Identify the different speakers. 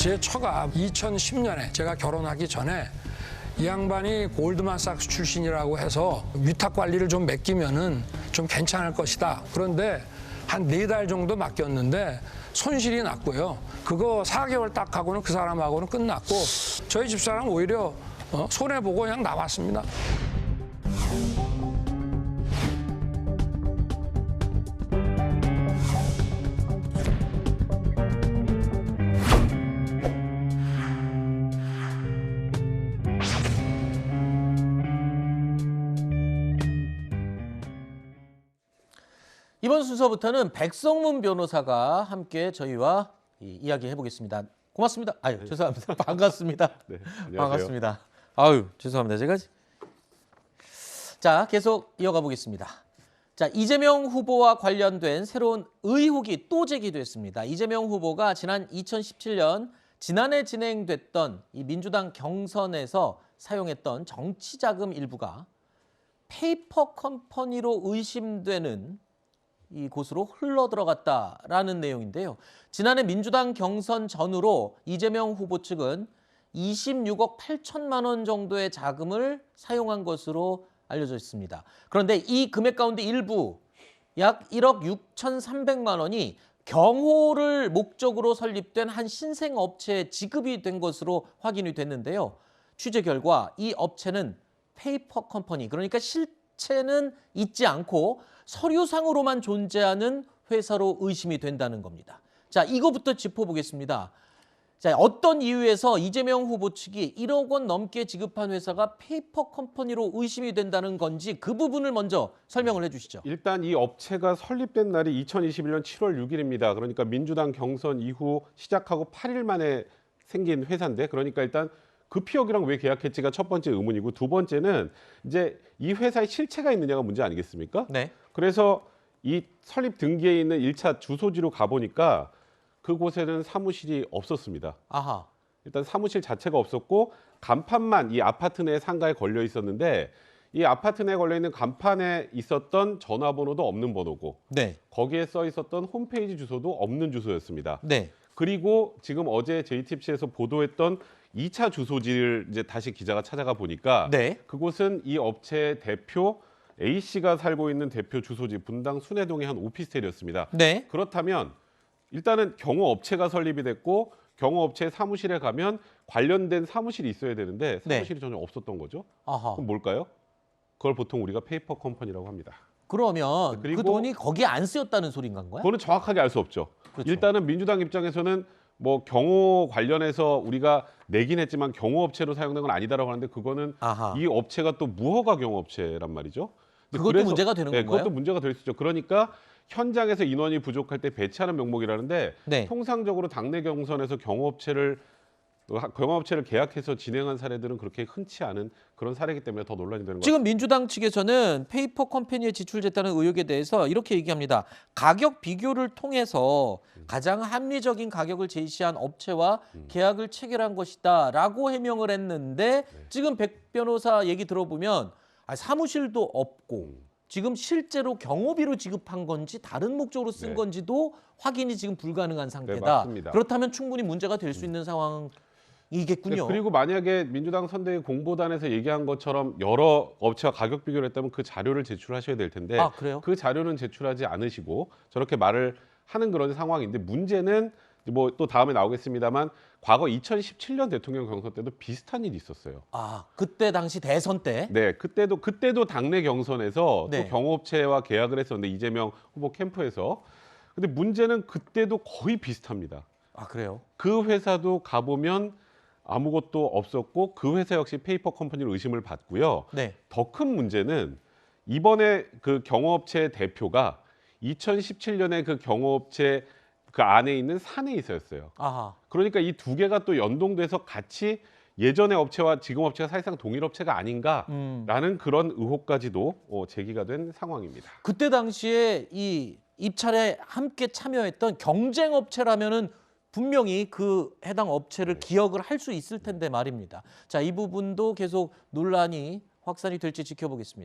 Speaker 1: 제 처가 2010년에 제가 결혼하기 전에 이 양반이 골드만삭스 출신이라고 해서 위탁 관리를 좀 맡기면은 좀 괜찮을 것이다. 그런데 한 4달 정도 맡겼는데 손실이 났고요. 그거 4개월 딱 하고는 그 사람하고는 끝났고 저희 집사람 오히려 손해보고 그냥 나왔습니다.
Speaker 2: 이번 순서부터는 백성문 변호사가 함께 저희와 이야기해 보겠습니다. 고맙습니다. 아유, 죄송합니다. 반갑습니다.
Speaker 3: 네, 안녕하세요.
Speaker 2: 반갑습니다. 아유, 죄송합니다. 제가 자, 계속 이어가 보겠습니다. 자, 이재명 후보와 관련된 새로운 의혹이 또 제기됐습니다. 이재명 후보가 지난 2017년 지난해 진행됐던 이 민주당 경선에서 사용했던 정치자금 일부가 페이퍼 컴퍼니로 의심되는 이곳으로 흘러들어갔다라는 내용인데요. 지난해 민주당 경선 전후로 이재명 후보 측은 26억 8천만 원 정도의 자금을 사용한 것으로 알려져 있습니다. 그런데 이 금액 가운데 일부 약 1억 6,300만 원이 경호를 목적으로 설립된 한 신생업체에 지급이 된 것으로 확인이 됐는데요. 취재 결과 이 업체는 페이퍼 컴퍼니, 그러니까 실체는 있지 않고 서류상으로만 존재하는 회사로 의심이 된다는 겁니다. 자, 이거부터 짚어보겠습니다. 자, 어떤 이유에서 이재명 후보 측이 1억 원 넘게 지급한 회사가 페이퍼 컴퍼니로 의심이 된다는 건지 그 부분을 먼저 설명을 해주시죠.
Speaker 3: 일단 이 업체가 설립된 날이 2021년 7월 6일입니다. 그러니까 민주당 경선 이후 시작하고 8일 만에 생긴 회사인데, 그러니까 일단 그 피혁이랑 왜 계약했지가 첫 번째 의문이고, 두 번째는 이제 이 회사에 실체가 있느냐가 문제 아니겠습니까?
Speaker 2: 네.
Speaker 3: 그래서 이 설립 등기에 있는 1차 주소지로 가보니까 그곳에는 사무실이 없었습니다.
Speaker 2: 아하.
Speaker 3: 일단 사무실 자체가 없었고 간판만 이 아파트 내 상가에 걸려 있었는데, 이 아파트 내에 걸려 있는 간판에 있었던 전화번호도 없는 번호고,
Speaker 2: 네.
Speaker 3: 거기에 써 있었던 홈페이지 주소도 없는 주소였습니다.
Speaker 2: 네.
Speaker 3: 그리고 지금 어제 JTBC에서 보도했던 2차 주소지를 이제 다시 기자가 찾아가 보니까
Speaker 2: 네.
Speaker 3: 그곳은 이 업체의 대표 A씨가 살고 있는 대표 주소지 분당 순회동의 한 오피스텔이었습니다.
Speaker 2: 네.
Speaker 3: 그렇다면 일단은 경호업체가 설립이 됐고 경호업체 사무실에 가면 관련된 사무실이 있어야 되는데 사무실이 전혀 없었던 거죠.
Speaker 2: 아하.
Speaker 3: 그럼 뭘까요? 그걸 보통 우리가 페이퍼 컴퍼니라고 합니다.
Speaker 2: 그러면
Speaker 3: 그리고
Speaker 2: 그 돈이 거기에 안 쓰였다는 소린 건가요?
Speaker 3: 그거는 정확하게 알 수 없죠.
Speaker 2: 그렇죠.
Speaker 3: 일단은 민주당 입장에서는 뭐 경호 관련해서 우리가 내긴 했지만 경호업체로 사용된 건 아니다라고 하는데, 그거는
Speaker 2: 아하.
Speaker 3: 이 업체가 또 무허가 경호업체란 말이죠. 근데
Speaker 2: 그것도 문제가 되는 건가요?
Speaker 3: 그것도 문제가 될 수 있죠. 그러니까 현장에서 인원이 부족할 때 배치하는 명목이라는데,
Speaker 2: 네.
Speaker 3: 통상적으로 당내 경선에서 경호업체를 계약해서 진행한 사례들은 그렇게 흔치 않은 그런 사례이기 때문에 더 논란이 되는 거죠.
Speaker 2: 지금 민주당 측에서는 페이퍼 컴퍼니에 지출됐다는 의혹에 대해서 이렇게 얘기합니다. 가격 비교를 통해서 가장 합리적인 가격을 제시한 업체와 계약을 체결한 것이다라고 해명을 했는데, 지금 백 변호사 얘기 들어보면 사무실도 없고 지금 실제로 경호비로 지급한 건지 다른 목적으로 쓴
Speaker 3: 네.
Speaker 2: 건지도 확인이 지금 불가능한 상태다.
Speaker 3: 맞습니다.
Speaker 2: 그렇다면 충분히 문제가 될 수 있는 상황이겠군요.
Speaker 3: 그리고 만약에 민주당 선대위 공보단에서 얘기한 것처럼 여러 업체와 가격 비교를 했다면 그 자료를 제출하셔야 될 텐데,
Speaker 2: 아, 그래요?
Speaker 3: 그 자료는 제출하지 않으시고 저렇게 말을 하는 그런 상황인데, 문제는 뭐 또 다음에 나오겠습니다만 과거 2017년 대통령 경선 때도 비슷한 일이 있었어요.
Speaker 2: 아, 그때 당시 대선 때?
Speaker 3: 네, 그때도 당내 경선에서
Speaker 2: 네.
Speaker 3: 또 경호업체와 계약을 했었는데 이재명 후보 캠프에서. 근데 문제는 그때도 거의 비슷합니다.
Speaker 2: 아, 그래요?
Speaker 3: 그 회사도 가보면 아무것도 없었고 그 회사 역시 페이퍼 컴퍼니로 의심을 받고요.
Speaker 2: 네.
Speaker 3: 더 큰 문제는 이번에 그 경호업체 대표가 2017년에 그 경호업체 그 안에 있는 사내이사였어요.
Speaker 2: 아하.
Speaker 3: 그러니까 이 두 개가 또 연동돼서 같이 예전의 업체와 지금 업체가 사실상 동일 업체가 아닌가라는 그런 의혹까지도 제기가 된 상황입니다.
Speaker 2: 그때 당시에 이 입찰에 함께 참여했던 경쟁업체라면은 분명히 그 해당 업체를 기억을 할 수 있을 텐데 말입니다. 자, 이 부분도 계속 논란이 확산이 될지 지켜보겠습니다.